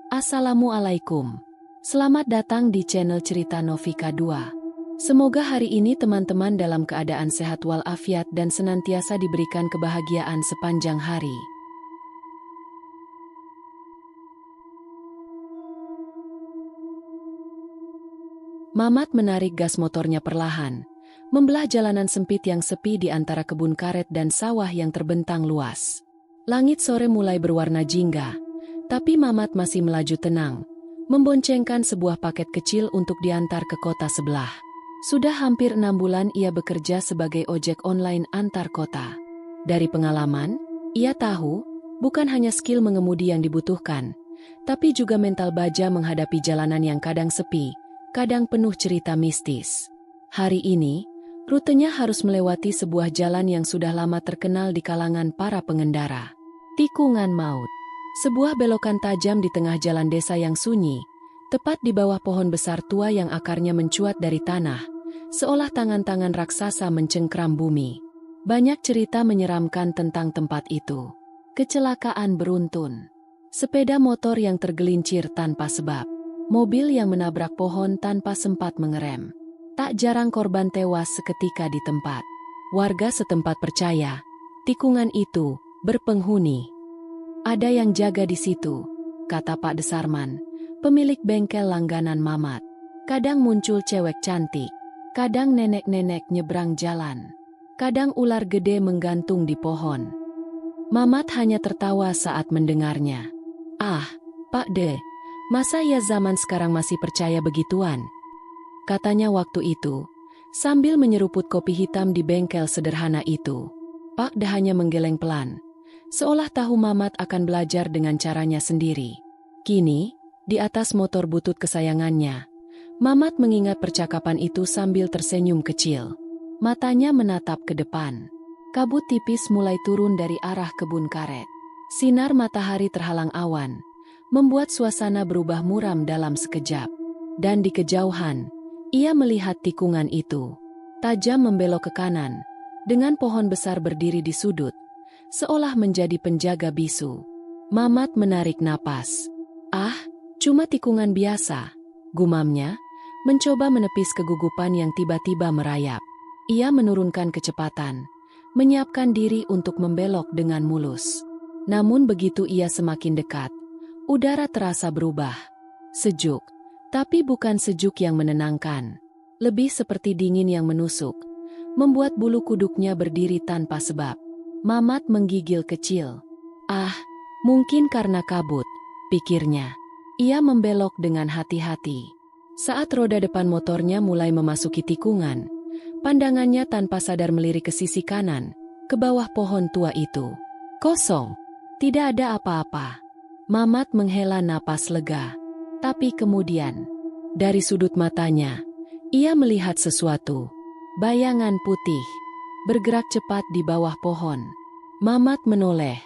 Assalamualaikum. Selamat datang di channel Cerita Novika 2. Semoga hari ini teman-teman dalam keadaan sehat walafiat dan senantiasa diberikan kebahagiaan sepanjang hari. Mamat menarik gas motornya perlahan, membelah jalanan sempit yang sepi di antara kebun karet dan sawah yang terbentang luas. Langit sore mulai berwarna jingga, tapi Mamat masih melaju tenang, memboncengkan sebuah paket kecil untuk diantar ke kota sebelah. Sudah hampir 6 bulan ia bekerja sebagai ojek online antar kota. Dari pengalaman, ia tahu, bukan hanya skill mengemudi yang dibutuhkan, tapi juga mental baja menghadapi jalanan yang kadang sepi, kadang penuh cerita mistis. Hari ini, rutenya harus melewati sebuah jalan yang sudah lama terkenal di kalangan para pengendara. Tikungan maut. Sebuah belokan tajam di tengah jalan desa yang sunyi, tepat di bawah pohon besar tua yang akarnya mencuat dari tanah, seolah tangan-tangan raksasa mencengkram bumi. Banyak cerita menyeramkan tentang tempat itu. Kecelakaan beruntun. Sepeda motor yang tergelincir tanpa sebab. Mobil yang menabrak pohon tanpa sempat mengerem. Tak jarang korban tewas seketika di tempat. Warga setempat percaya, tikungan itu berpenghuni. Ada yang jaga di situ, kata Pak Desarman, pemilik bengkel langganan Mamat. Kadang muncul cewek cantik, kadang nenek-nenek nyebrang jalan, kadang ular gede menggantung di pohon. Mamat hanya tertawa saat mendengarnya. Ah, Pak De, masa ya zaman sekarang masih percaya begituan? Katanya waktu itu, sambil menyeruput kopi hitam di bengkel sederhana itu. Pak De hanya menggeleng pelan, seolah tahu Mamat akan belajar dengan caranya sendiri. Kini, di atas motor butut kesayangannya, Mamat mengingat percakapan itu sambil tersenyum kecil. Matanya menatap ke depan. Kabut tipis mulai turun dari arah kebun karet. Sinar matahari terhalang awan, membuat suasana berubah muram dalam sekejap. Dan di kejauhan, ia melihat tikungan itu. Tajam membelok ke kanan, dengan pohon besar berdiri di sudut, seolah menjadi penjaga bisu. Mamat menarik napas. Ah, cuma tikungan biasa, gumamnya, mencoba menepis kegugupan yang tiba-tiba merayap. Ia menurunkan kecepatan, menyiapkan diri untuk membelok dengan mulus. Namun begitu ia semakin dekat, udara terasa berubah. Sejuk, tapi bukan sejuk yang menenangkan. Lebih seperti dingin yang menusuk, membuat bulu kuduknya berdiri tanpa sebab. Mamat menggigil kecil. Ah, mungkin karena kabut, pikirnya. Ia membelok dengan hati-hati. Saat roda depan motornya mulai memasuki tikungan, pandangannya tanpa sadar melirik ke sisi kanan, ke bawah pohon tua itu. Kosong. Tidak ada apa-apa. Mamat menghela napas lega. Tapi kemudian, dari sudut matanya, ia melihat sesuatu. Bayangan putih bergerak cepat di bawah pohon. Mamat menoleh.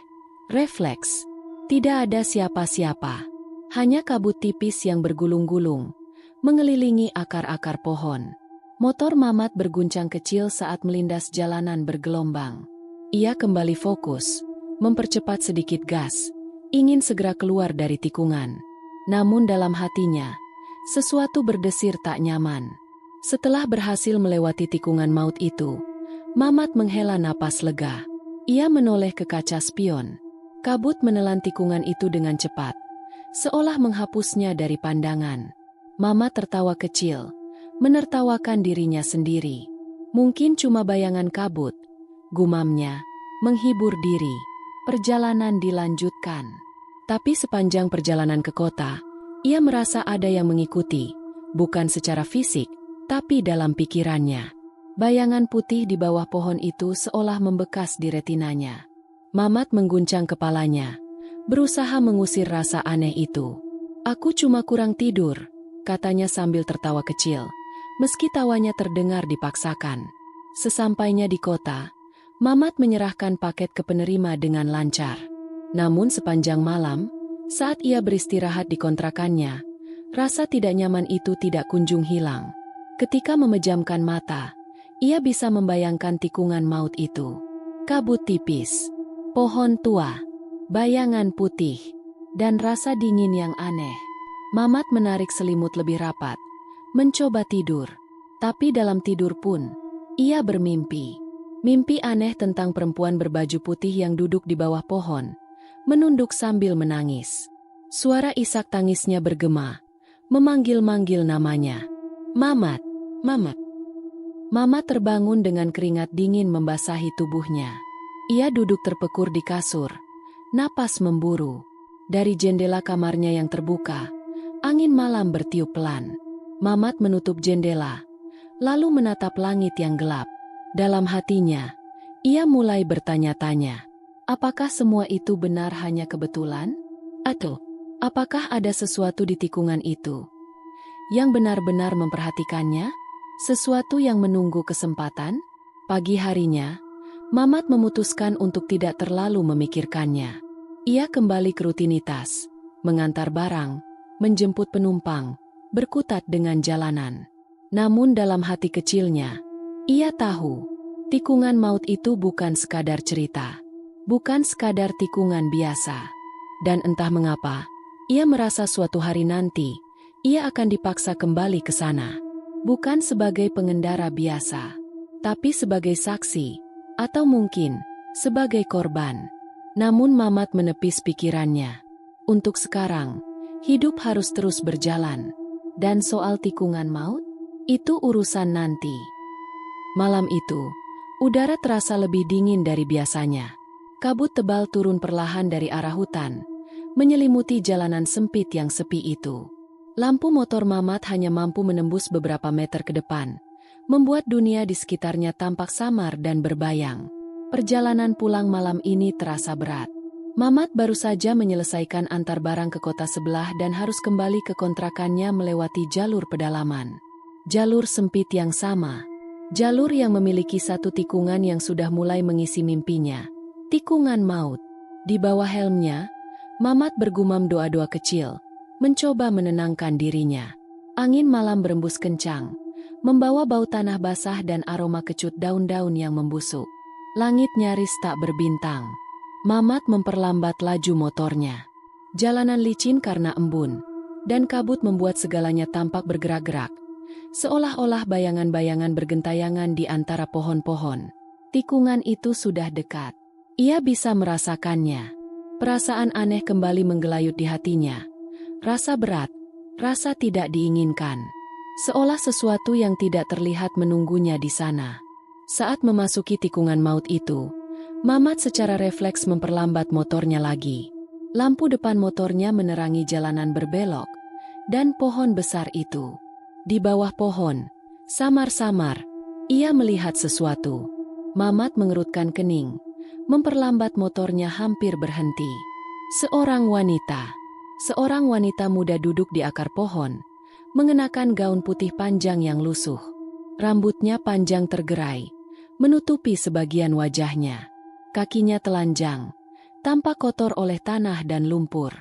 Refleks. Tidak ada siapa-siapa. Hanya kabut tipis yang bergulung-gulung, mengelilingi akar-akar pohon. Motor Mamat berguncang kecil saat melindas jalanan bergelombang. Ia kembali fokus, mempercepat sedikit gas, ingin segera keluar dari tikungan. Namun dalam hatinya, sesuatu berdesir tak nyaman. Setelah berhasil melewati tikungan maut itu, Mamat menghela napas lega. Ia menoleh ke kaca spion. Kabut menelan tikungan itu dengan cepat, seolah menghapusnya dari pandangan. Mamat tertawa kecil, menertawakan dirinya sendiri. Mungkin cuma bayangan kabut, gumamnya, menghibur diri. Perjalanan dilanjutkan. Tapi sepanjang perjalanan ke kota, ia merasa ada yang mengikuti, bukan secara fisik, tapi dalam pikirannya. Bayangan putih di bawah pohon itu seolah membekas di retinanya. Mamat mengguncang kepalanya, berusaha mengusir rasa aneh itu. Aku cuma kurang tidur, katanya sambil tertawa kecil, meski tawanya terdengar dipaksakan. Sesampainya di kota, Mamat menyerahkan paket ke penerima dengan lancar. Namun sepanjang malam, saat ia beristirahat di kontrakannya, rasa tidak nyaman itu tidak kunjung hilang. Ketika memejamkan mata, ia bisa membayangkan tikungan maut itu. Kabut tipis, pohon tua, bayangan putih. dan rasa dingin yang aneh. Mamat menarik selimut lebih rapat, mencoba tidur. Tapi dalam tidur pun, ia bermimpi. Mimpi aneh tentang perempuan berbaju putih yang duduk di bawah pohon, menunduk sambil menangis. Suara isak tangisnya bergema, memanggil-manggil namanya. Mamat, Mamat. Mamat terbangun dengan keringat dingin membasahi tubuhnya. Ia duduk terpekur di kasur, napas memburu. Dari jendela kamarnya yang terbuka, angin malam bertiup pelan. Mamat menutup jendela, lalu menatap langit yang gelap. Dalam hatinya, ia mulai bertanya-tanya, apakah semua itu benar hanya kebetulan? Atau, apakah ada sesuatu di tikungan itu yang benar-benar memperhatikannya? Sesuatu yang menunggu kesempatan? Pagi harinya, Mamat memutuskan untuk tidak terlalu memikirkannya. Ia kembali ke rutinitas, mengantar barang, menjemput penumpang, berkutat dengan jalanan. Namun dalam hati kecilnya, ia tahu, tikungan maut itu bukan sekadar cerita, bukan sekadar tikungan biasa. Dan entah mengapa, ia merasa suatu hari nanti, ia akan dipaksa kembali ke sana. Bukan sebagai pengendara biasa, tapi sebagai saksi, atau mungkin sebagai korban. Namun Mamat menepis pikirannya. Untuk sekarang, hidup harus terus berjalan. Dan soal tikungan maut, itu urusan nanti. Malam itu, udara terasa lebih dingin dari biasanya. Kabut tebal turun perlahan dari arah hutan, menyelimuti jalanan sempit yang sepi itu. Lampu motor Mamat hanya mampu menembus beberapa meter ke depan, membuat dunia di sekitarnya tampak samar dan berbayang. Perjalanan pulang malam ini terasa berat. Mamat baru saja menyelesaikan antar barang ke kota sebelah dan harus kembali ke kontrakannya melewati jalur pedalaman. Jalur sempit yang sama. Jalur yang memiliki satu tikungan yang sudah mulai mengisi mimpinya. Tikungan maut. Di bawah helmnya, Mamat bergumam doa-doa kecil, mencoba menenangkan dirinya. Angin malam berembus kencang, membawa bau tanah basah dan aroma kecut daun-daun yang membusuk. Langit nyaris tak berbintang. Mamat memperlambat laju motornya. Jalanan licin karena embun, dan kabut membuat segalanya tampak bergerak-gerak, seolah-olah bayangan-bayangan bergentayangan di antara pohon-pohon. Tikungan itu sudah dekat. Ia bisa merasakannya. Perasaan aneh kembali menggelayut di hatinya. Rasa berat, rasa tidak diinginkan. Seolah sesuatu yang tidak terlihat menunggunya di sana. Saat memasuki tikungan maut itu, Mamat secara refleks memperlambat motornya lagi. Lampu depan motornya menerangi jalanan berbelok, dan pohon besar itu. Di bawah pohon, samar-samar, ia melihat sesuatu. Mamat mengerutkan kening, memperlambat motornya hampir berhenti. Seorang wanita muda duduk di akar pohon, mengenakan gaun putih panjang yang lusuh. Rambutnya panjang tergerai, menutupi sebagian wajahnya. Kakinya telanjang, tampak kotor oleh tanah dan lumpur.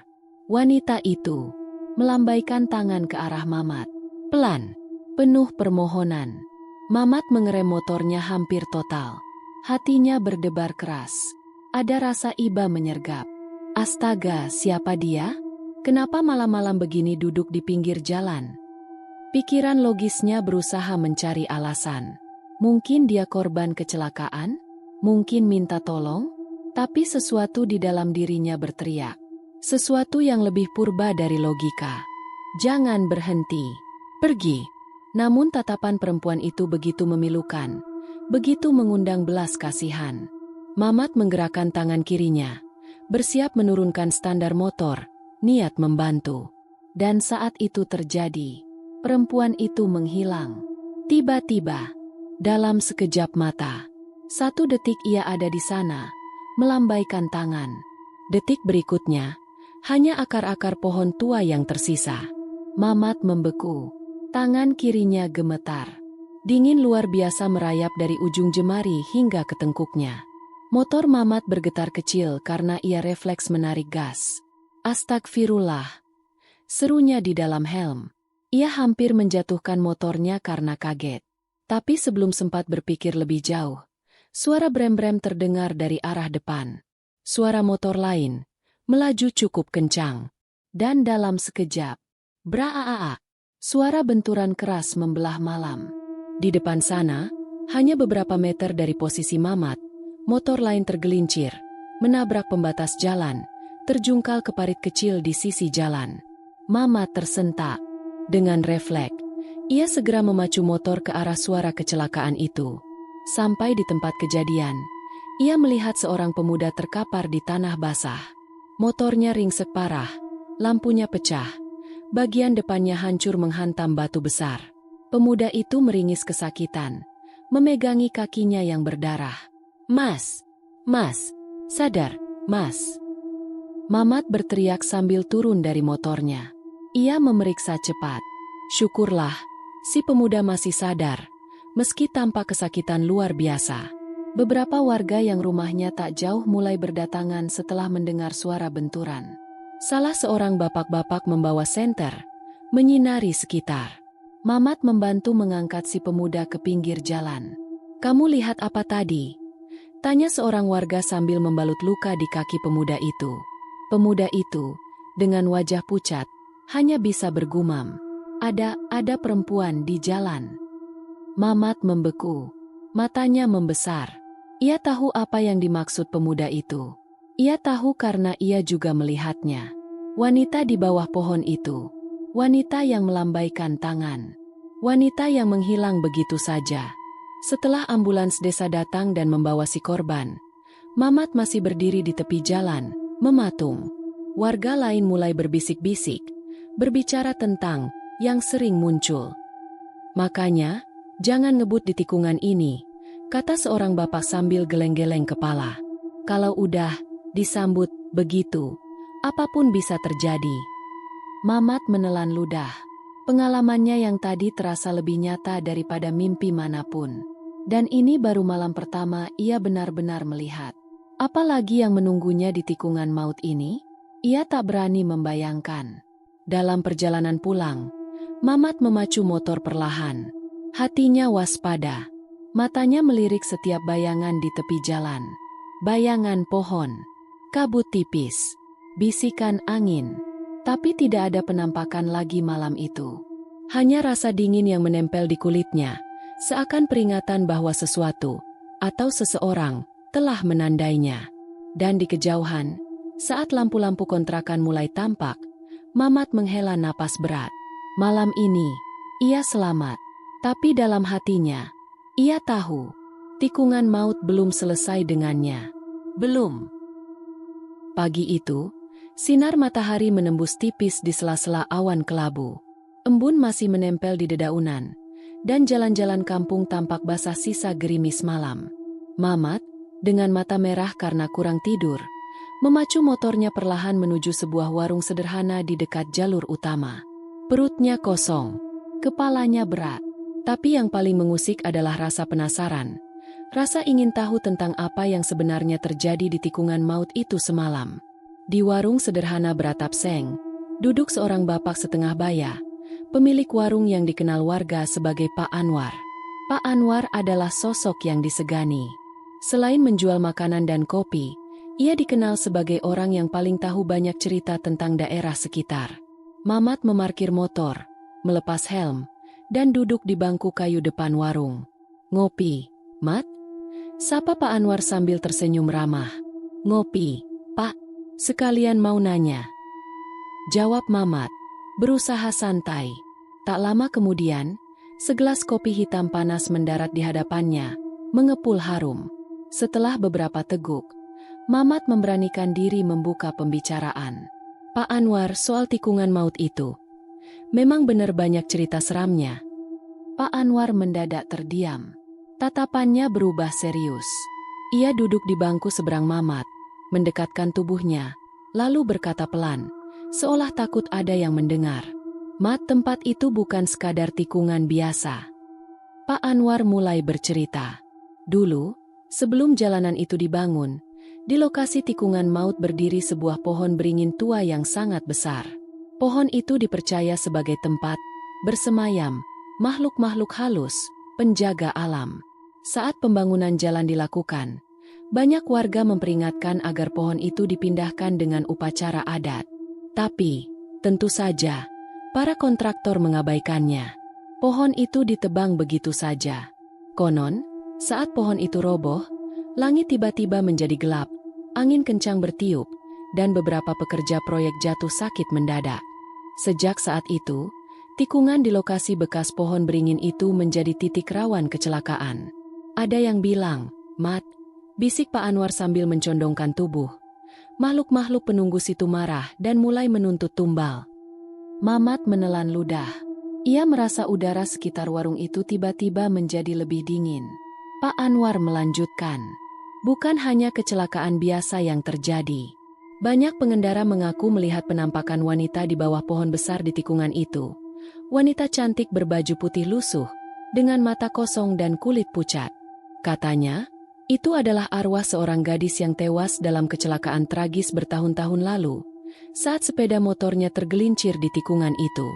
Wanita itu melambaikan tangan ke arah Mamat. Pelan, penuh permohonan. Mamat mengerem motornya hampir total. Hatinya berdebar keras. Ada rasa iba menyergap. Astaga, siapa dia? Kenapa malam-malam begini duduk di pinggir jalan? Pikiran logisnya berusaha mencari alasan. Mungkin dia korban kecelakaan? Mungkin minta tolong? Tapi sesuatu di dalam dirinya berteriak. Sesuatu yang lebih purba dari logika. Jangan berhenti. Pergi. Namun tatapan perempuan itu begitu memilukan. Begitu mengundang belas kasihan. Mamat menggerakkan tangan kirinya. Bersiap menurunkan standar motor. Niat membantu. Dan saat itu terjadi. Perempuan itu menghilang. Tiba-tiba. Dalam sekejap mata. 1 detik ia ada di sana. Melambaikan tangan. Detik berikutnya. Hanya akar-akar pohon tua yang tersisa. Mamat membeku. Tangan kirinya gemetar. Dingin luar biasa merayap dari ujung jemari hingga ke tengkuknya. Motor Mamat bergetar kecil karena ia refleks menarik gas. Astagfirullah. Serunya di dalam helm. Ia hampir menjatuhkan motornya karena kaget. Tapi sebelum sempat berpikir lebih jauh, suara brem-brem terdengar dari arah depan. Suara motor lain, melaju cukup kencang. Dan dalam sekejap, braa, suara benturan keras membelah malam. Di depan sana, hanya beberapa meter dari posisi Mamat, motor lain tergelincir, menabrak pembatas jalan, terjungkal ke parit kecil di sisi jalan. Mamat tersentak. Dengan refleks, ia segera memacu motor ke arah suara kecelakaan itu. Sampai di tempat kejadian, ia melihat seorang pemuda terkapar di tanah basah. Motornya ringsek parah, lampunya pecah, bagian depannya hancur menghantam batu besar. Pemuda itu meringis kesakitan, memegangi kakinya yang berdarah. "Mas! Mas! Sadar, Mas!" Mamat berteriak sambil turun dari motornya. Ia memeriksa cepat. Syukurlah, si pemuda masih sadar, meski tampak kesakitan luar biasa. Beberapa warga yang rumahnya tak jauh mulai berdatangan setelah mendengar suara benturan. Salah seorang bapak-bapak membawa senter, menyinari sekitar. Mamat membantu mengangkat si pemuda ke pinggir jalan. "Kamu lihat apa tadi?" tanya seorang warga sambil membalut luka di kaki pemuda itu. Pemuda itu, dengan wajah pucat, hanya bisa bergumam, Ada perempuan di jalan." Mamat membeku. Matanya membesar. Ia tahu apa yang dimaksud pemuda itu. Ia tahu karena ia juga melihatnya. Wanita di bawah pohon itu. Wanita yang melambaikan tangan. Wanita yang menghilang begitu saja. Setelah ambulans desa datang dan membawa si korban, Mamat masih berdiri di tepi jalan, mematung. Warga lain mulai berbisik-bisik, berbicara tentang yang sering muncul. "Makanya, jangan ngebut di tikungan ini," kata seorang bapak sambil geleng-geleng kepala. "Kalau udah disambut begitu, apapun bisa terjadi." Mamat menelan ludah. Pengalamannya yang tadi terasa lebih nyata daripada mimpi manapun. Dan ini baru malam pertama ia benar-benar melihat. Apalagi yang menunggunya di tikungan maut ini? Ia tak berani membayangkan. Dalam perjalanan pulang, Mamat memacu motor perlahan. Hatinya waspada. Matanya melirik setiap bayangan di tepi jalan. Bayangan pohon, kabut tipis, bisikan angin. Tapi tidak ada penampakan lagi malam itu. Hanya rasa dingin yang menempel di kulitnya, seakan peringatan bahwa sesuatu atau seseorang telah menandainya. Dan di kejauhan, saat lampu-lampu kontrakan mulai tampak, Mamat menghela napas berat. Malam ini, ia selamat. Tapi dalam hatinya, ia tahu, tikungan maut belum selesai dengannya. Belum. Pagi itu, sinar matahari menembus tipis di sela-sela awan kelabu. Embun masih menempel di dedaunan, dan jalan-jalan kampung tampak basah sisa gerimis malam. Mamat, dengan mata merah karena kurang tidur, memacu motornya perlahan menuju sebuah warung sederhana di dekat jalur utama. Perutnya kosong, kepalanya berat, tapi yang paling mengusik adalah rasa penasaran. Rasa ingin tahu tentang apa yang sebenarnya terjadi di tikungan maut itu semalam. Di warung sederhana beratap seng, duduk seorang bapak setengah baya, pemilik warung yang dikenal warga sebagai Pak Anwar. Pak Anwar adalah sosok yang disegani. Selain menjual makanan dan kopi, ia dikenal sebagai orang yang paling tahu banyak cerita tentang daerah sekitar. Mamat memarkir motor, melepas helm, dan duduk di bangku kayu depan warung. "Ngopi, Mat?" sapa Pak Anwar sambil tersenyum ramah. "Ngopi, Pak. Sekalian mau nanya." Jawab Mamat, berusaha santai. Tak lama kemudian, segelas kopi hitam panas mendarat di hadapannya, mengepul harum. Setelah beberapa teguk, Mamat memberanikan diri membuka pembicaraan. "Pak Anwar, soal tikungan maut itu, memang benar banyak cerita seramnya." Pak Anwar mendadak terdiam. Tatapannya berubah serius. Ia duduk di bangku seberang Mamat, mendekatkan tubuhnya, lalu berkata pelan, seolah takut ada yang mendengar. "Mat, tempat itu bukan sekadar tikungan biasa." Pak Anwar mulai bercerita. Dulu, sebelum jalanan itu dibangun, di lokasi tikungan maut berdiri sebuah pohon beringin tua yang sangat besar. Pohon itu dipercaya sebagai tempat bersemayam makhluk-makhluk halus, penjaga alam. Saat pembangunan jalan dilakukan, Banyak warga memperingatkan agar pohon itu dipindahkan dengan upacara adat. Tapi, tentu saja, para kontraktor mengabaikannya. Pohon itu ditebang begitu saja. Konon, saat pohon itu roboh, langit tiba-tiba menjadi gelap, angin kencang bertiup, dan beberapa pekerja proyek jatuh sakit mendadak. Sejak saat itu, tikungan di lokasi bekas pohon beringin itu menjadi titik rawan kecelakaan. Ada yang bilang, "Mat," bisik Pak Anwar sambil mencondongkan tubuh. Makhluk-makhluk penunggu situ marah dan mulai menuntut tumbal. Mamat menelan ludah. Ia merasa udara sekitar warung itu tiba-tiba menjadi lebih dingin. Pak Anwar melanjutkan, "Bukan hanya kecelakaan biasa yang terjadi. Banyak pengendara mengaku melihat penampakan wanita di bawah pohon besar di tikungan itu. Wanita cantik berbaju putih lusuh, dengan mata kosong dan kulit pucat. Katanya, itu adalah arwah seorang gadis yang tewas dalam kecelakaan tragis bertahun-tahun lalu, saat sepeda motornya tergelincir di tikungan itu.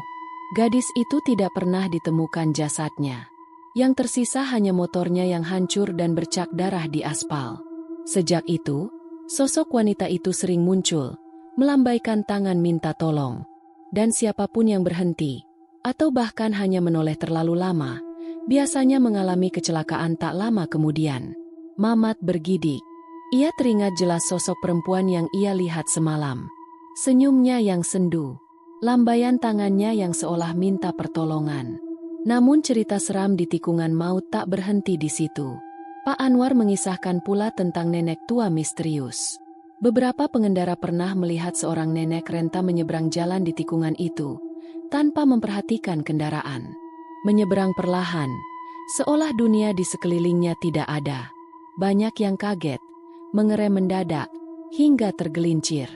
Gadis itu tidak pernah ditemukan jasadnya. Yang tersisa hanya motornya yang hancur dan bercak darah di aspal. Sejak itu, sosok wanita itu sering muncul, melambaikan tangan minta tolong. Dan siapapun yang berhenti, atau bahkan hanya menoleh terlalu lama, biasanya mengalami kecelakaan tak lama kemudian." Mamat bergidik. Ia teringat jelas sosok perempuan yang ia lihat semalam. Senyumnya yang sendu, lambaian tangannya yang seolah minta pertolongan. Namun cerita seram di tikungan maut tak berhenti di situ. Pak Anwar mengisahkan pula tentang nenek tua misterius. Beberapa pengendara pernah melihat seorang nenek renta menyeberang jalan di tikungan itu, tanpa memperhatikan kendaraan. Menyeberang perlahan, seolah dunia di sekelilingnya tidak ada. Banyak yang kaget, mengerem mendadak, hingga tergelincir.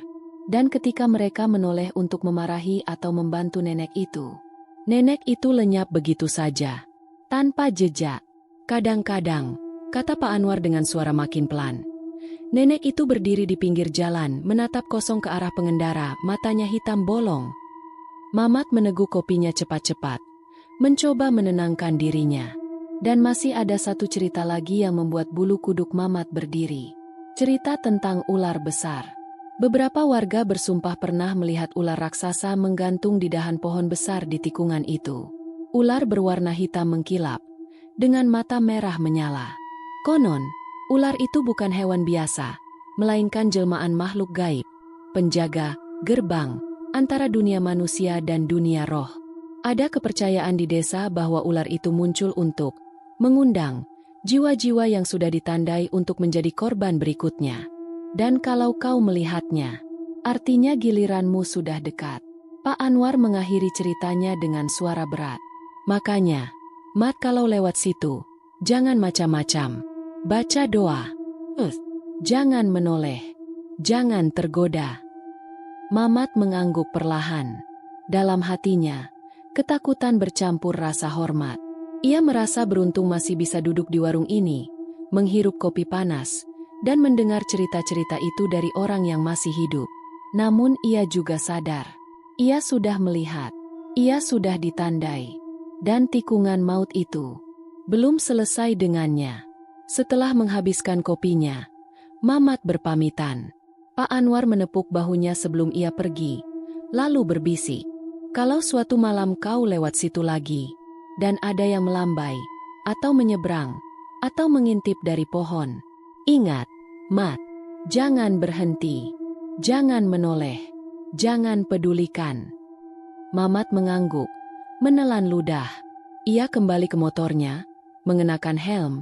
Dan ketika mereka menoleh untuk memarahi atau membantu nenek itu lenyap begitu saja, tanpa jejak. "Kadang-kadang," kata Pak Anwar dengan suara makin pelan, "nenek itu berdiri di pinggir jalan, menatap kosong ke arah pengendara, matanya hitam bolong." Mamat meneguk kopinya cepat-cepat, mencoba menenangkan dirinya. Dan masih ada satu cerita lagi yang membuat bulu kuduk Mamat berdiri. Cerita tentang ular besar. Beberapa warga bersumpah pernah melihat ular raksasa menggantung di dahan pohon besar di tikungan itu. Ular berwarna hitam mengkilap, dengan mata merah menyala. Konon, ular itu bukan hewan biasa, melainkan jelmaan makhluk gaib, penjaga, gerbang, antara dunia manusia dan dunia roh. Ada kepercayaan di desa bahwa ular itu muncul untuk mengundang jiwa-jiwa yang sudah ditandai untuk menjadi korban berikutnya. Dan kalau kau melihatnya, artinya giliranmu sudah dekat. Pak Anwar mengakhiri ceritanya dengan suara berat. "Makanya, Mat, kalau lewat situ, jangan macam-macam. Baca doa. Jangan menoleh. Jangan tergoda." Mamat mengangguk perlahan. Dalam hatinya, ketakutan bercampur rasa hormat. Ia merasa beruntung masih bisa duduk di warung ini, menghirup kopi panas, dan mendengar cerita-cerita itu dari orang yang masih hidup. Namun ia juga sadar, ia sudah melihat, ia sudah ditandai, dan tikungan maut itu belum selesai dengannya. Setelah menghabiskan kopinya, Mamat berpamitan. Pak Anwar menepuk bahunya sebelum ia pergi, lalu berbisik, "Kalau suatu malam kau lewat situ lagi, dan ada yang melambai, atau menyeberang, atau mengintip dari pohon, ingat, Mat, jangan berhenti, jangan menoleh, jangan pedulikan." Mamat mengangguk, menelan ludah. Ia kembali ke motornya, mengenakan helm,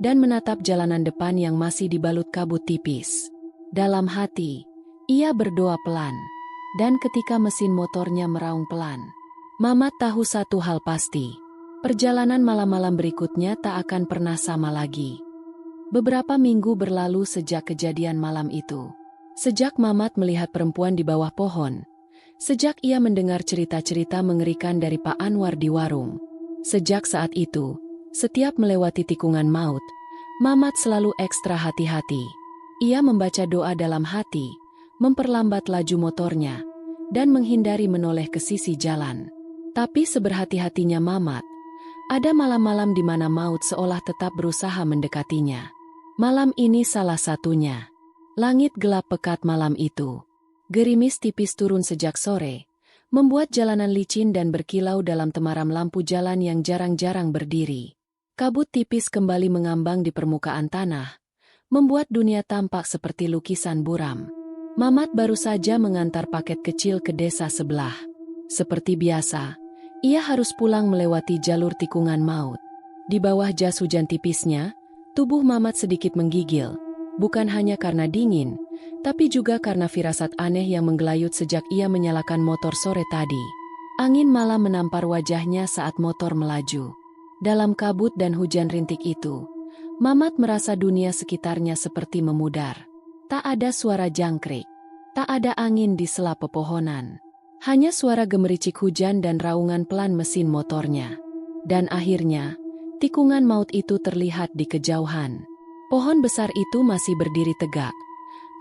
dan menatap jalanan depan yang masih dibalut kabut tipis. Dalam hati, ia berdoa pelan, dan ketika mesin motornya meraung pelan, Mamat tahu satu hal pasti. Perjalanan malam-malam berikutnya tak akan pernah sama lagi. Beberapa minggu berlalu sejak kejadian malam itu. Sejak Mamat melihat perempuan di bawah pohon. Sejak ia mendengar cerita-cerita mengerikan dari Pak Anwar di warung. Sejak saat itu, setiap melewati tikungan maut, Mamat selalu ekstra hati-hati. Ia membaca doa dalam hati, memperlambat laju motornya, dan menghindari menoleh ke sisi jalan. Tapi seberhati-hatinya Mamat, ada malam-malam di mana maut seolah tetap berusaha mendekatinya. Malam ini salah satunya. Langit gelap pekat malam itu. Gerimis tipis turun sejak sore, membuat jalanan licin dan berkilau dalam temaram lampu jalan yang jarang-jarang berdiri. Kabut tipis kembali mengambang di permukaan tanah, membuat dunia tampak seperti lukisan buram. Mamat baru saja mengantar paket kecil ke desa sebelah. Seperti biasa, ia harus pulang melewati jalur tikungan maut. Di bawah jas hujan tipisnya, tubuh Mamat sedikit menggigil, bukan hanya karena dingin, tapi juga karena firasat aneh yang menggelayut sejak ia menyalakan motor sore tadi. Angin malam menampar wajahnya saat motor melaju. Dalam kabut dan hujan rintik itu, Mamat merasa dunia sekitarnya seperti memudar. Tak ada suara jangkrik, tak ada angin di sela pepohonan. Hanya suara gemericik hujan dan raungan pelan mesin motornya. Dan akhirnya, tikungan maut itu terlihat di kejauhan. Pohon besar itu masih berdiri tegak.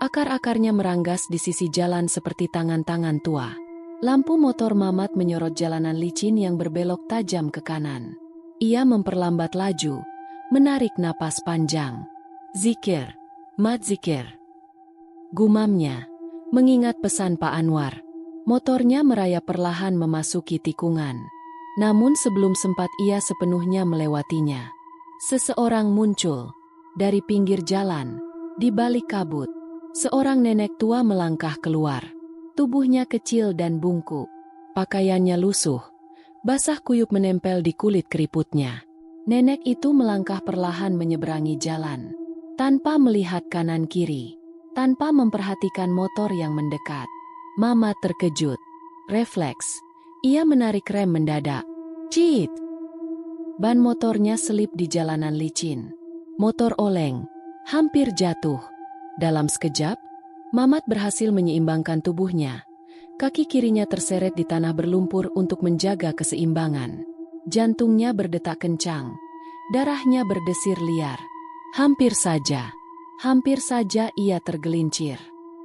Akar-akarnya meranggas di sisi jalan seperti tangan-tangan tua. Lampu motor Mamat menyorot jalanan licin yang berbelok tajam ke kanan. Ia memperlambat laju, menarik napas panjang. Zikir, Mat zikir. Gumamnya, mengingat pesan Pak Anwar. Motornya merayap perlahan memasuki tikungan. Namun sebelum sempat ia sepenuhnya melewatinya, seseorang muncul. Dari pinggir jalan, di balik kabut, seorang nenek tua melangkah keluar. Tubuhnya kecil dan bungkuk. Pakaiannya lusuh, basah kuyup menempel di kulit keriputnya. Nenek itu melangkah perlahan menyeberangi jalan, tanpa melihat kanan kiri, tanpa memperhatikan motor yang mendekat. Mamat terkejut. Refleks, ia menarik rem mendadak. Cit! Ban motornya selip di jalanan licin. Motor oleng, hampir jatuh. Dalam sekejap, Mamat berhasil menyeimbangkan tubuhnya. Kaki kirinya terseret di tanah berlumpur untuk menjaga keseimbangan. Jantungnya berdetak kencang. Darahnya berdesir liar. Hampir saja ia tergelincir.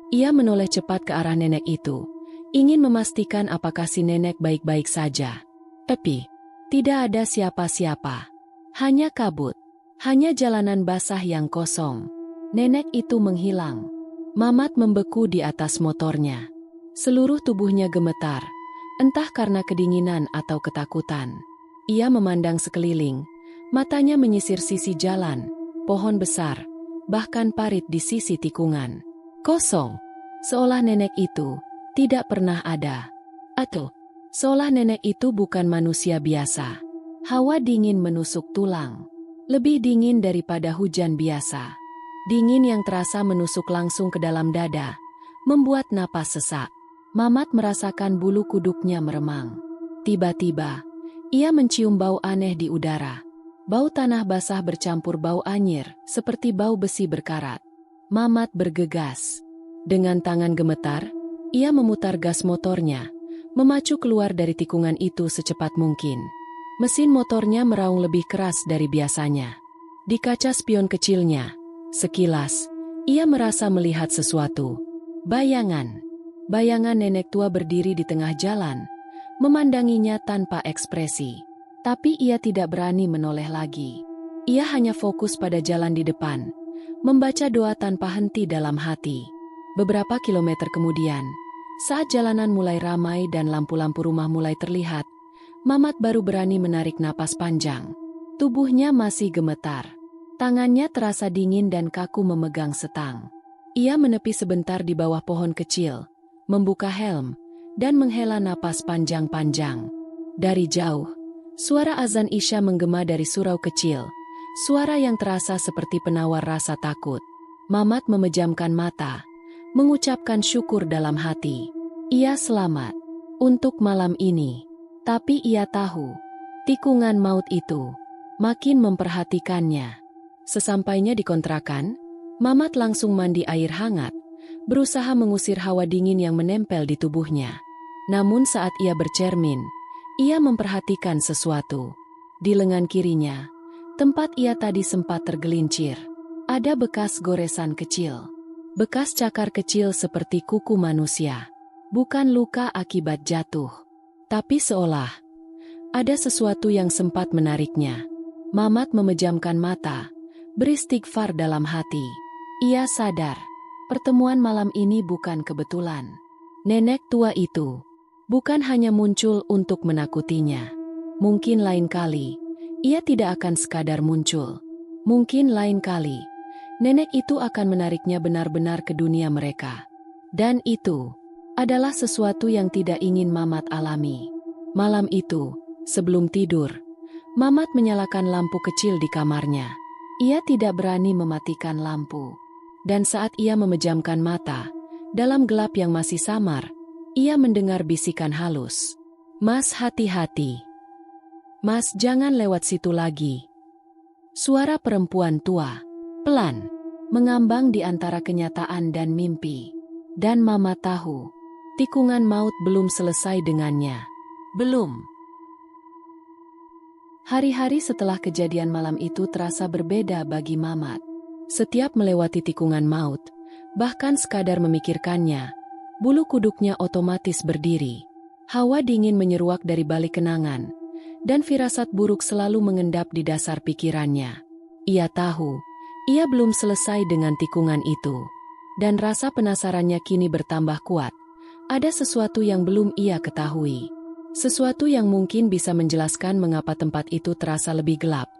Ia menoleh cepat ke arah nenek itu, ingin memastikan apakah si nenek baik-baik saja. Tapi, tidak ada siapa-siapa. Hanya kabut. Hanya jalanan basah yang kosong. Nenek itu menghilang. Mamat membeku di atas motornya. Seluruh tubuhnya gemetar, entah karena kedinginan atau ketakutan. Ia memandang sekeliling, matanya menyisir sisi jalan, pohon besar, bahkan parit di sisi tikungan. Kosong, seolah nenek itu tidak pernah ada. Atau, seolah nenek itu bukan manusia biasa. Hawa dingin menusuk tulang. Lebih dingin daripada hujan biasa. Dingin yang terasa menusuk langsung ke dalam dada, membuat napas sesak. Mamat merasakan bulu kuduknya meremang. Tiba-tiba, ia mencium bau aneh di udara. Bau tanah basah bercampur bau anyir, seperti bau besi berkarat. Mamat bergegas. Dengan tangan gemetar, ia memutar gas motornya, memacu keluar dari tikungan itu secepat mungkin. Mesin motornya meraung lebih keras dari biasanya. Di kaca spion kecilnya, sekilas, ia merasa melihat sesuatu. Bayangan nenek tua berdiri di tengah jalan, memandanginya tanpa ekspresi. Tapi ia tidak berani menoleh lagi. Ia hanya fokus pada jalan di depan, membaca doa tanpa henti dalam hati. Beberapa kilometer kemudian, saat jalanan mulai ramai dan lampu-lampu rumah mulai terlihat, Mamat baru berani menarik napas panjang. Tubuhnya masih gemetar. Tangannya terasa dingin dan kaku memegang setang. Ia menepi sebentar di bawah pohon kecil, membuka helm, dan menghela napas panjang-panjang. Dari jauh, suara azan Isya menggema dari surau kecil, suara yang terasa seperti penawar rasa takut. Mamat memejamkan mata, mengucapkan syukur dalam hati. Ia selamat untuk malam ini. Tapi ia tahu, tikungan maut itu makin memperhatikannya. Sesampainya di kontrakan, Mamat langsung mandi air hangat, berusaha mengusir hawa dingin yang menempel di tubuhnya. Namun saat ia bercermin, ia memperhatikan sesuatu. Di lengan kirinya, tempat ia tadi sempat tergelincir, ada bekas goresan kecil. Bekas cakar kecil seperti kuku manusia. Bukan luka akibat jatuh. Tapi seolah ada sesuatu yang sempat menariknya. Mamat memejamkan mata, beristighfar dalam hati. Ia sadar, pertemuan malam ini bukan kebetulan. Nenek tua itu bukan hanya muncul untuk menakutinya. Mungkin lain kali, ia tidak akan sekadar muncul. Mungkin lain kali, nenek itu akan menariknya benar-benar ke dunia mereka. Dan itu adalah sesuatu yang tidak ingin Mamat alami. Malam itu, sebelum tidur, Mamat menyalakan lampu kecil di kamarnya. Ia tidak berani mematikan lampu. Dan saat ia memejamkan mata, dalam gelap yang masih samar, ia mendengar bisikan halus. "Mas, hati-hati. Mas, jangan lewat situ lagi." Suara perempuan tua, pelan, mengambang di antara kenyataan dan mimpi. Dan Mamat tahu, tikungan maut belum selesai dengannya. Belum. Hari-hari setelah kejadian malam itu terasa berbeda bagi Mamat. Setiap melewati tikungan maut, bahkan sekadar memikirkannya, bulu kuduknya otomatis berdiri. Hawa dingin menyeruak dari balik kenangan, dan firasat buruk selalu mengendap di dasar pikirannya. Ia tahu, ia belum selesai dengan tikungan itu. Dan rasa penasarannya kini bertambah kuat. Ada sesuatu yang belum ia ketahui. Sesuatu yang mungkin bisa menjelaskan mengapa tempat itu terasa lebih gelap,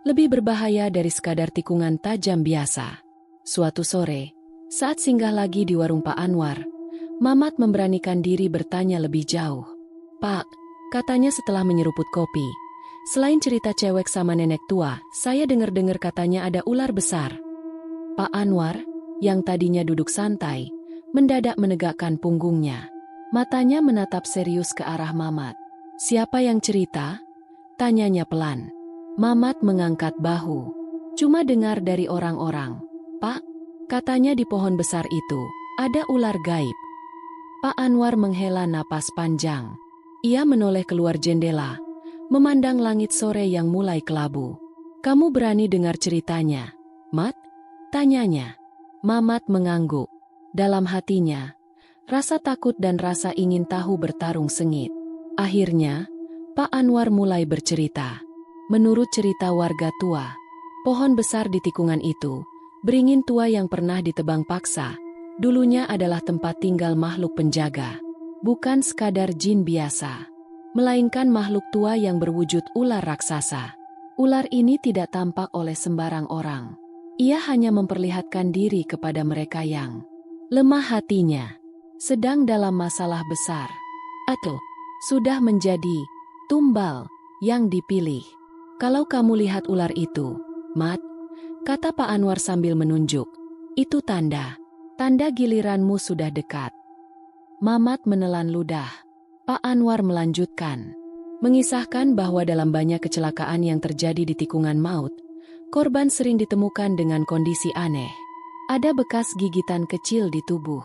lebih berbahaya dari sekadar tikungan tajam biasa. Suatu sore, saat singgah lagi di warung Pak Anwar, Mamat memberanikan diri bertanya lebih jauh. "Pak," katanya setelah menyeruput kopi, "selain cerita cewek sama nenek tua, saya dengar-dengar katanya ada ular besar." Pak Anwar, yang tadinya duduk santai, mendadak menegakkan punggungnya. Matanya menatap serius ke arah Mamat. "Siapa yang cerita?" tanyanya pelan. Mamat mengangkat bahu. "Cuma dengar dari orang-orang, Pak," katanya, "di pohon besar itu ada ular gaib." Pak Anwar menghela napas panjang. Ia menoleh keluar jendela, memandang langit sore yang mulai kelabu. "Kamu berani dengar ceritanya, Mat?" tanyanya. Mamat mengangguk. Dalam hatinya, rasa takut dan rasa ingin tahu bertarung sengit. Akhirnya, Pak Anwar mulai bercerita. Menurut cerita warga tua, pohon besar di tikungan itu, beringin tua yang pernah ditebang paksa, dulunya adalah tempat tinggal makhluk penjaga. Bukan sekadar jin biasa, melainkan makhluk tua yang berwujud ular raksasa. Ular ini tidak tampak oleh sembarang orang. Ia hanya memperlihatkan diri kepada mereka yang lemah hatinya, sedang dalam masalah besar, atau sudah menjadi tumbal yang dipilih. "Kalau kamu lihat ular itu, Mat," kata Pak Anwar sambil menunjuk, "itu tanda giliranmu sudah dekat." Mamat menelan ludah. Pak Anwar melanjutkan, mengisahkan bahwa dalam banyak kecelakaan yang terjadi di tikungan maut, korban sering ditemukan dengan kondisi aneh. Ada bekas gigitan kecil di tubuh.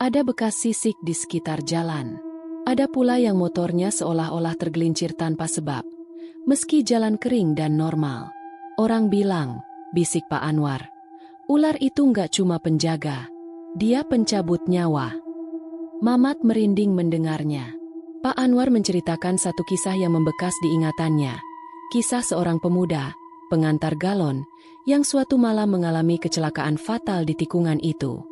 Ada bekas sisik di sekitar jalan. Ada pula yang motornya seolah-olah tergelincir tanpa sebab, meski jalan kering dan normal. "Orang bilang," bisik Pak Anwar, "ular itu nggak cuma penjaga, dia pencabut nyawa." Mamat merinding mendengarnya. Pak Anwar menceritakan satu kisah yang membekas di ingatannya. Kisah seorang pemuda, pengantar galon, yang suatu malam mengalami kecelakaan fatal di tikungan itu.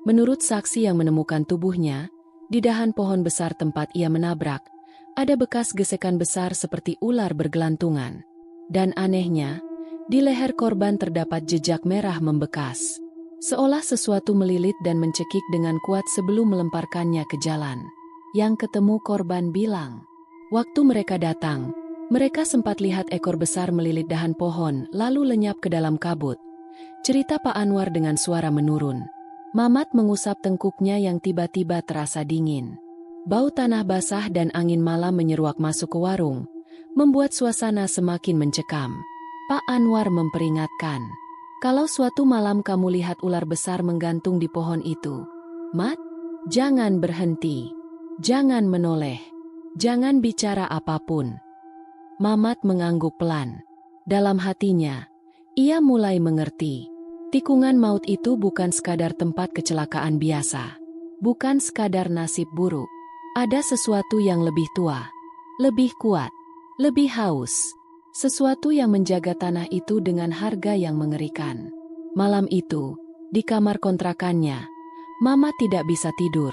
Menurut saksi yang menemukan tubuhnya, di dahan pohon besar tempat ia menabrak, ada bekas gesekan besar seperti ular bergelantungan. Dan anehnya, di leher korban terdapat jejak merah membekas. Seolah sesuatu melilit dan mencekik dengan kuat sebelum melemparkannya ke jalan. Yang ketemu korban bilang, waktu mereka datang, mereka sempat lihat ekor besar melilit dahan pohon lalu lenyap ke dalam kabut. Cerita Pak Anwar dengan suara menurun. Mamat mengusap tengkuknya yang tiba-tiba terasa dingin. Bau tanah basah dan angin malam menyeruak masuk ke warung, membuat suasana semakin mencekam. Pak Anwar memperingatkan, "Kalau suatu malam kamu lihat ular besar menggantung di pohon itu, Mat, jangan berhenti, jangan menoleh, jangan bicara apapun." Mamat mengangguk pelan. Dalam hatinya, ia mulai mengerti. Tikungan maut itu bukan sekadar tempat kecelakaan biasa. Bukan sekadar nasib buruk. Ada sesuatu yang lebih tua, lebih kuat, lebih haus. Sesuatu yang menjaga tanah itu dengan harga yang mengerikan. Malam itu, di kamar kontrakannya, Mamat tidak bisa tidur.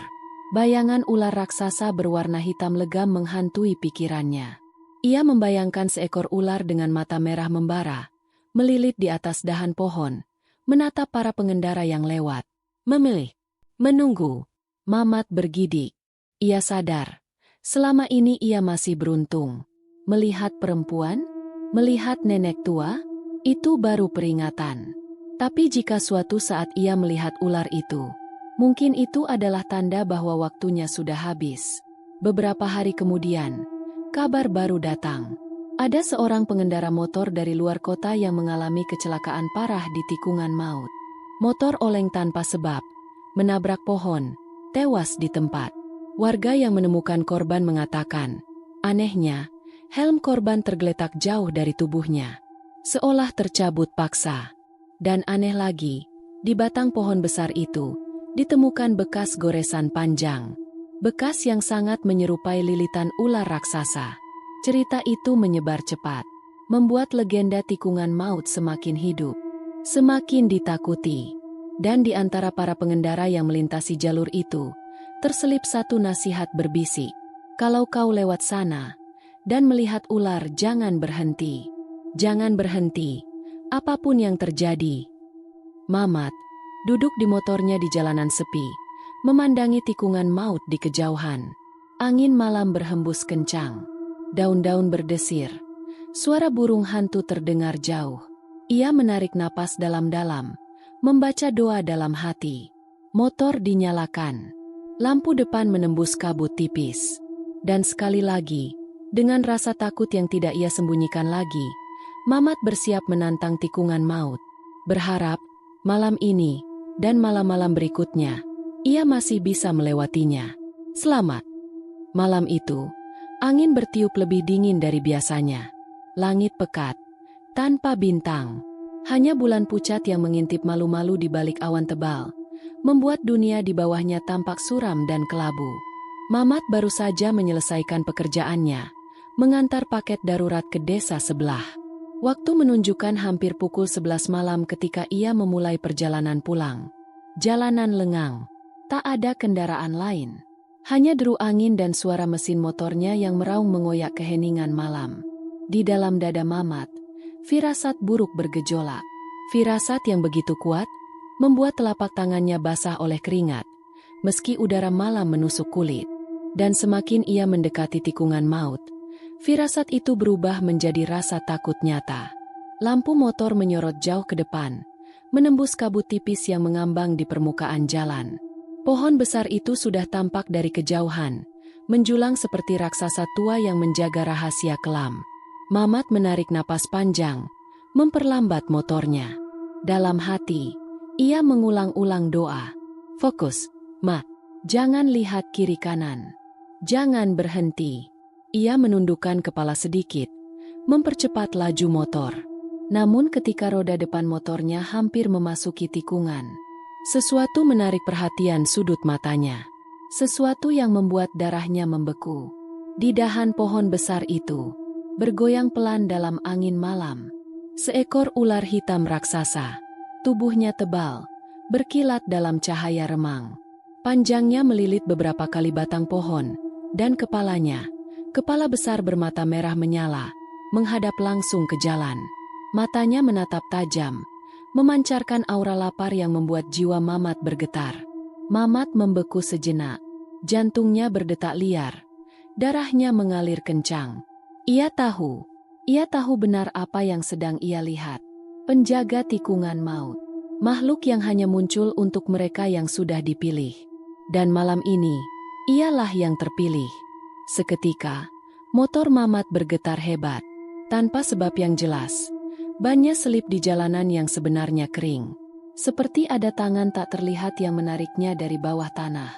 Bayangan ular raksasa berwarna hitam legam menghantui pikirannya. Ia membayangkan seekor ular dengan mata merah membara, melilit di atas dahan pohon, menatap para pengendara yang lewat. Memilih, menunggu. Mamat bergidik. Ia sadar, selama ini ia masih beruntung. Melihat perempuan, melihat nenek tua, itu baru peringatan. Tapi jika suatu saat ia melihat ular itu, mungkin itu adalah tanda bahwa waktunya sudah habis. Beberapa hari kemudian, kabar baru datang. Ada seorang pengendara motor dari luar kota yang mengalami kecelakaan parah di tikungan maut. Motor oleng tanpa sebab, menabrak pohon, tewas di tempat. Warga yang menemukan korban mengatakan, anehnya, helm korban tergeletak jauh dari tubuhnya, seolah tercabut paksa. Dan aneh lagi, di batang pohon besar itu, ditemukan bekas goresan panjang. Bekas yang sangat menyerupai lilitan ular raksasa. Cerita itu menyebar cepat, membuat legenda tikungan maut semakin hidup, semakin ditakuti. Dan di antara para pengendara yang melintasi jalur itu, terselip satu nasihat berbisik. Kalau kau lewat sana dan melihat ular, jangan berhenti. Jangan berhenti, apapun yang terjadi. Mamat duduk di motornya di jalanan sepi, memandangi tikungan maut di kejauhan. Angin malam berhembus kencang. Daun-daun berdesir. Suara burung hantu terdengar jauh. Ia menarik napas dalam-dalam, membaca doa dalam hati. Motor dinyalakan. Lampu depan menembus kabut tipis. Dan sekali lagi, dengan rasa takut yang tidak ia sembunyikan lagi, Mamat bersiap menantang tikungan maut. Berharap, malam ini, dan malam-malam berikutnya, ia masih bisa melewatinya. Selamat. Malam itu, angin bertiup lebih dingin dari biasanya. Langit pekat, tanpa bintang. Hanya bulan pucat yang mengintip malu-malu di balik awan tebal, membuat dunia di bawahnya tampak suram dan kelabu. Mamat baru saja menyelesaikan pekerjaannya, mengantar paket darurat ke desa sebelah. Waktu menunjukkan hampir pukul 11 malam ketika ia memulai perjalanan pulang. Jalanan lengang, tak ada kendaraan lain. Hanya deru angin dan suara mesin motornya yang meraung mengoyak keheningan malam. Di dalam dada Mamat, firasat buruk bergejolak. Firasat yang begitu kuat, membuat telapak tangannya basah oleh keringat, meski udara malam menusuk kulit. Dan semakin ia mendekati tikungan maut, firasat itu berubah menjadi rasa takut nyata. Lampu motor menyorot jauh ke depan, menembus kabut tipis yang mengambang di permukaan jalan. Pohon besar itu sudah tampak dari kejauhan, menjulang seperti raksasa tua yang menjaga rahasia kelam. Mamat menarik napas panjang, memperlambat motornya. Dalam hati, ia mengulang-ulang doa. Fokus, Mat. Jangan lihat kiri kanan. Jangan berhenti. Ia menundukkan kepala sedikit, mempercepat laju motor. Namun ketika roda depan motornya hampir memasuki tikungan, sesuatu menarik perhatian sudut matanya. Sesuatu yang membuat darahnya membeku. Di dahan pohon besar itu, bergoyang pelan dalam angin malam, seekor ular hitam raksasa. Tubuhnya tebal, berkilat dalam cahaya remang. Panjangnya melilit beberapa kali batang pohon, dan kepala besar bermata merah menyala, menghadap langsung ke jalan. Matanya menatap tajam, memancarkan aura lapar yang membuat jiwa Mamat bergetar. Mamat membeku sejenak, jantungnya berdetak liar, darahnya mengalir kencang. Ia tahu benar apa yang sedang ia lihat. Penjaga tikungan maut, makhluk yang hanya muncul untuk mereka yang sudah dipilih. Dan malam ini, ialah yang terpilih. Seketika, motor Mamat bergetar hebat. Tanpa sebab yang jelas, bannya selip di jalanan yang sebenarnya kering. Seperti ada tangan tak terlihat yang menariknya dari bawah tanah.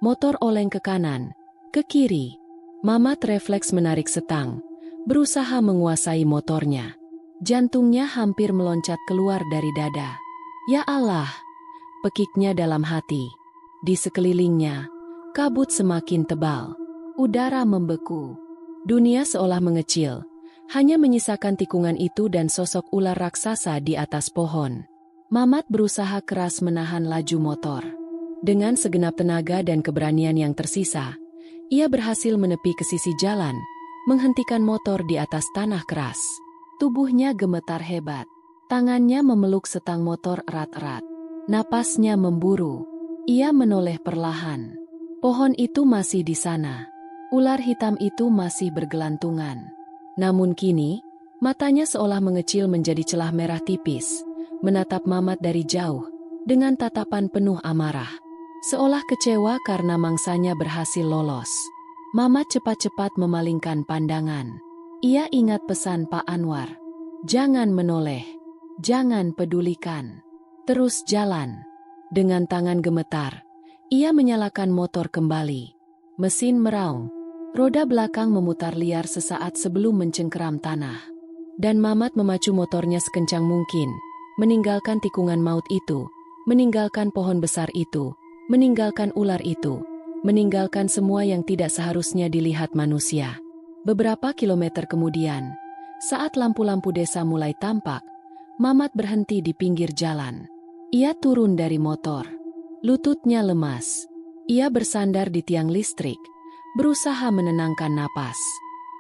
Motor oleng ke kanan, ke kiri. Mamat refleks menarik setang, berusaha menguasai motornya. Jantungnya hampir meloncat keluar dari dada. Ya Allah, pekiknya dalam hati. Di sekelilingnya, kabut semakin tebal. Udara membeku. Dunia seolah mengecil. Hanya menyisakan tikungan itu dan sosok ular raksasa di atas pohon. Mamat berusaha keras menahan laju motor. Dengan segenap tenaga dan keberanian yang tersisa, ia berhasil menepi ke sisi jalan, menghentikan motor di atas tanah keras. Tubuhnya gemetar hebat. Tangannya memeluk setang motor erat-erat. Napasnya memburu. Ia menoleh perlahan. Pohon itu masih di sana. Ular hitam itu masih bergelantungan. Namun kini, matanya seolah mengecil menjadi celah merah tipis, menatap Mamat dari jauh, dengan tatapan penuh amarah. Seolah kecewa karena mangsanya berhasil lolos. Mamat cepat-cepat memalingkan pandangan. Ia ingat pesan Pak Anwar. Jangan menoleh. Jangan pedulikan. Terus jalan. Dengan tangan gemetar, ia menyalakan motor kembali. Mesin meraung. Roda belakang memutar liar sesaat sebelum mencengkeram tanah. Dan Mamat memacu motornya sekencang mungkin, meninggalkan tikungan maut itu, meninggalkan pohon besar itu, meninggalkan ular itu, meninggalkan semua yang tidak seharusnya dilihat manusia. Beberapa kilometer kemudian, saat lampu-lampu desa mulai tampak, Mamat berhenti di pinggir jalan. Ia turun dari motor. Lututnya lemas. Ia bersandar di tiang listrik, berusaha menenangkan napas.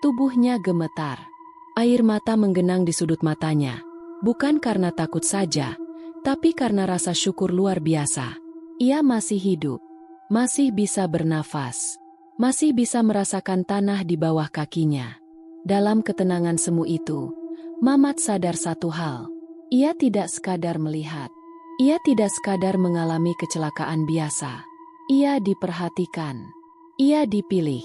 Tubuhnya gemetar. Air mata menggenang di sudut matanya. Bukan karena takut saja, tapi karena rasa syukur luar biasa. Ia masih hidup, masih bisa bernafas, masih bisa merasakan tanah di bawah kakinya. Dalam ketenangan semu itu, Mamat sadar satu hal. Ia tidak sekadar melihat. Ia tidak sekadar mengalami kecelakaan biasa. Ia diperhatikan. Ia dipilih.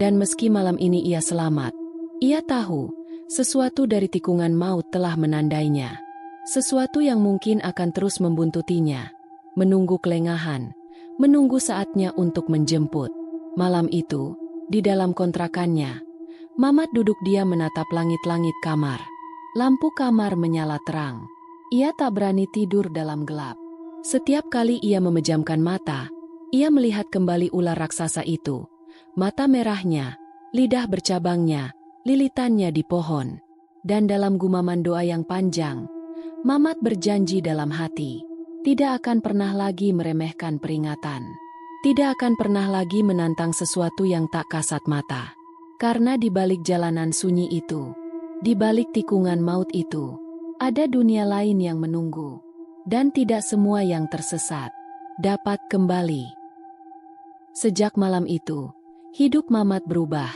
Dan meski malam ini ia selamat, ia tahu sesuatu dari tikungan maut telah menandainya. Sesuatu yang mungkin akan terus membuntutinya. Menunggu kelengahan. Menunggu saatnya untuk menjemput. Malam itu, di dalam kontrakannya, Mamat duduk diam menatap langit-langit kamar. Lampu kamar menyala terang. Ia tak berani tidur dalam gelap. Setiap kali ia memejamkan mata, ia melihat kembali ular raksasa itu. Mata merahnya, lidah bercabangnya, lilitannya di pohon. Dan dalam gumaman doa yang panjang, Mamat berjanji dalam hati, tidak akan pernah lagi meremehkan peringatan. Tidak akan pernah lagi menantang sesuatu yang tak kasat mata. Karena di balik jalanan sunyi itu, di balik tikungan maut itu, ada dunia lain yang menunggu. Dan tidak semua yang tersesat dapat kembali. Sejak malam itu, hidup Mamat berubah.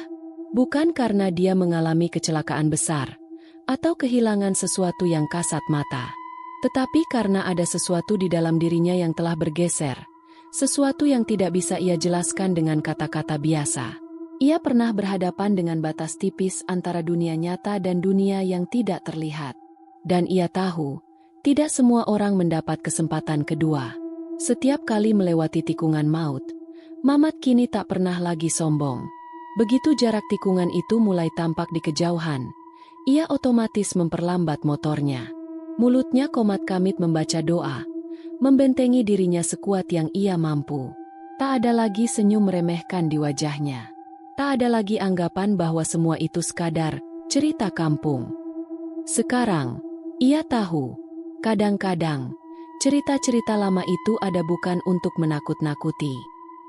Bukan karena dia mengalami kecelakaan besar, atau kehilangan sesuatu yang kasat mata. Tetapi karena ada sesuatu di dalam dirinya yang telah bergeser. Sesuatu yang tidak bisa ia jelaskan dengan kata-kata biasa. Ia pernah berhadapan dengan batas tipis antara dunia nyata dan dunia yang tidak terlihat. Dan ia tahu, tidak semua orang mendapat kesempatan kedua. Setiap kali melewati tikungan maut, Mamat kini tak pernah lagi sombong. Begitu jarak tikungan itu mulai tampak di kejauhan, ia otomatis memperlambat motornya. Mulutnya komat kamit membaca doa, membentengi dirinya sekuat yang ia mampu. Tak ada lagi senyum meremehkan di wajahnya. Tak ada lagi anggapan bahwa semua itu sekadar cerita kampung. Sekarang, ia tahu, kadang-kadang, cerita-cerita lama itu ada bukan untuk menakut-nakuti.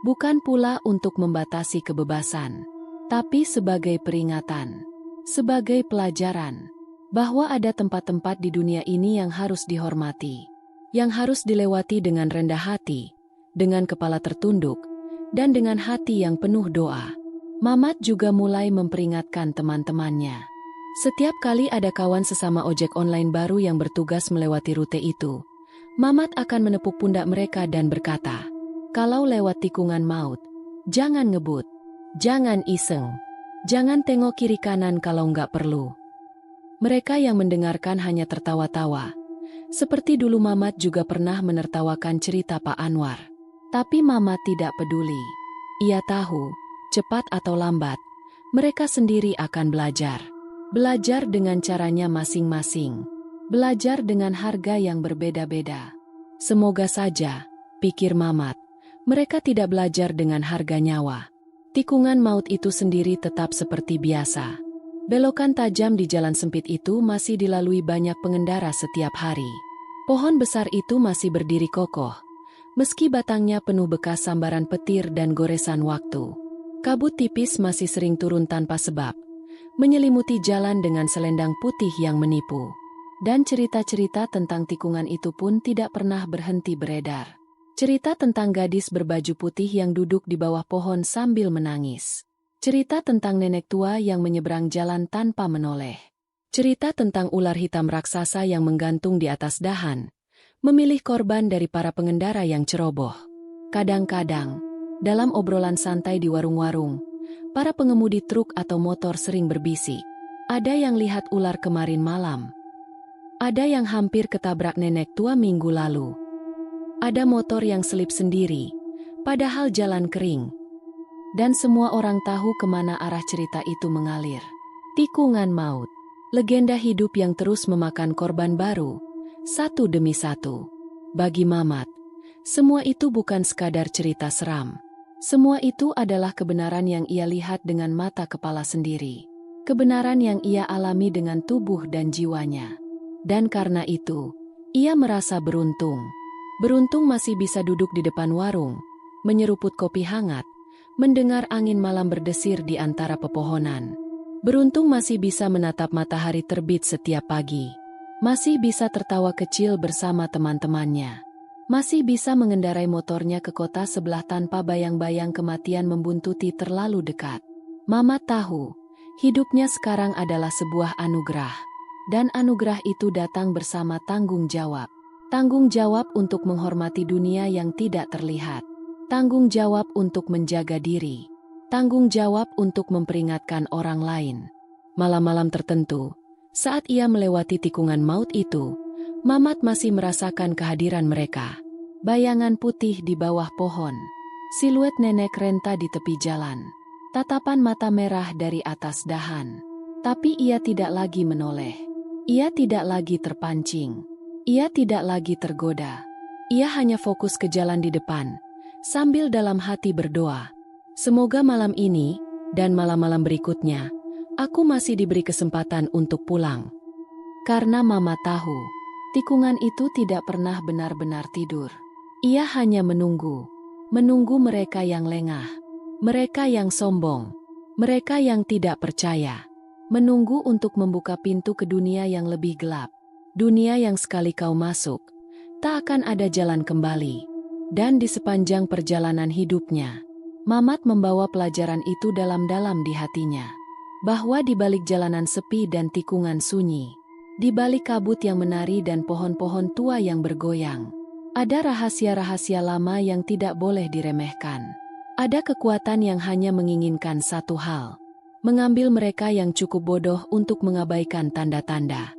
Bukan pula untuk membatasi kebebasan. Tapi sebagai peringatan. Sebagai pelajaran. Bahwa ada tempat-tempat di dunia ini yang harus dihormati. Yang harus dilewati dengan rendah hati. Dengan kepala tertunduk. Dan dengan hati yang penuh doa. Mamat juga mulai memperingatkan teman-temannya. Setiap kali ada kawan sesama ojek online baru yang bertugas melewati rute itu, Mamat akan menepuk pundak mereka dan berkata, kalau lewat tikungan maut, jangan ngebut, jangan iseng, jangan tengok kiri kanan kalau nggak perlu. Mereka yang mendengarkan hanya tertawa-tawa. Seperti dulu Mamat juga pernah menertawakan cerita Pak Anwar. Tapi Mamat tidak peduli. Ia tahu, cepat atau lambat, mereka sendiri akan belajar. Belajar dengan caranya masing-masing. Belajar dengan harga yang berbeda-beda. Semoga saja, pikir Mamat, mereka tidak belajar dengan harga nyawa. Tikungan maut itu sendiri tetap seperti biasa. Belokan tajam di jalan sempit itu masih dilalui banyak pengendara setiap hari. Pohon besar itu masih berdiri kokoh, meski batangnya penuh bekas sambaran petir dan goresan waktu. Kabut tipis masih sering turun tanpa sebab, menyelimuti jalan dengan selendang putih yang menipu. Dan cerita-cerita tentang tikungan itu pun tidak pernah berhenti beredar. Cerita tentang gadis berbaju putih yang duduk di bawah pohon sambil menangis. Cerita tentang nenek tua yang menyeberang jalan tanpa menoleh. Cerita tentang ular hitam raksasa yang menggantung di atas dahan, memilih korban dari para pengendara yang ceroboh. Kadang-kadang, dalam obrolan santai di warung-warung, para pengemudi truk atau motor sering berbisik. Ada yang lihat ular kemarin malam. Ada yang hampir ketabrak nenek tua minggu lalu. Ada motor yang selip sendiri, padahal jalan kering. Dan semua orang tahu kemana arah cerita itu mengalir. Tikungan maut. Legenda hidup yang terus memakan korban baru, satu demi satu. Bagi Mamat, semua itu bukan sekadar cerita seram. Semua itu adalah kebenaran yang ia lihat dengan mata kepala sendiri. Kebenaran yang ia alami dengan tubuh dan jiwanya. Dan karena itu, ia merasa beruntung. Beruntung masih bisa duduk di depan warung, menyeruput kopi hangat, mendengar angin malam berdesir di antara pepohonan. Beruntung masih bisa menatap matahari terbit setiap pagi. Masih bisa tertawa kecil bersama teman-temannya. Masih bisa mengendarai motornya ke kota sebelah tanpa bayang-bayang kematian membuntuti terlalu dekat. Mamat tahu, hidupnya sekarang adalah sebuah anugerah. Dan anugerah itu datang bersama tanggung jawab. Tanggung jawab untuk menghormati dunia yang tidak terlihat. Tanggung jawab untuk menjaga diri. Tanggung jawab untuk memperingatkan orang lain. Malam-malam tertentu, saat ia melewati tikungan maut itu, Mamat masih merasakan kehadiran mereka. Bayangan putih di bawah pohon. Siluet nenek renta di tepi jalan. Tatapan mata merah dari atas dahan. Tapi ia tidak lagi menoleh. Ia tidak lagi terpancing. Ia tidak lagi tergoda. Ia hanya fokus ke jalan di depan, sambil dalam hati berdoa. Semoga malam ini, dan malam-malam berikutnya, aku masih diberi kesempatan untuk pulang. Karena Mama tahu, tikungan itu tidak pernah benar-benar tidur. Ia hanya menunggu. Menunggu mereka yang lengah. Mereka yang sombong. Mereka yang tidak percaya. Menunggu untuk membuka pintu ke dunia yang lebih gelap. Dunia yang sekali kau masuk, tak akan ada jalan kembali. Dan di sepanjang perjalanan hidupnya, Mamat membawa pelajaran itu dalam-dalam di hatinya. Bahwa di balik jalanan sepi dan tikungan sunyi, di balik kabut yang menari dan pohon-pohon tua yang bergoyang, ada rahasia-rahasia lama yang tidak boleh diremehkan. Ada kekuatan yang hanya menginginkan satu hal. Mengambil mereka yang cukup bodoh untuk mengabaikan tanda-tanda.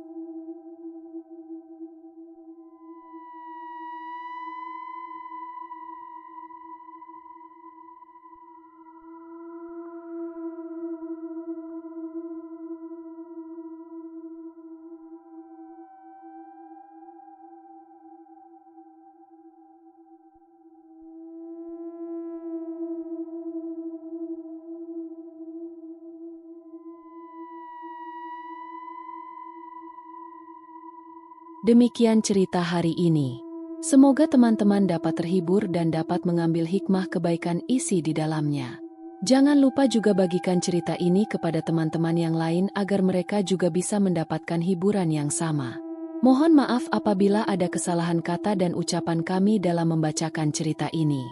Demikian cerita hari ini. Semoga teman-teman dapat terhibur dan dapat mengambil hikmah kebaikan isi di dalamnya. Jangan lupa juga bagikan cerita ini kepada teman-teman yang lain agar mereka juga bisa mendapatkan hiburan yang sama. Mohon maaf apabila ada kesalahan kata dan ucapan kami dalam membacakan cerita ini.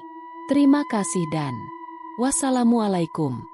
Terima kasih dan wassalamualaikum.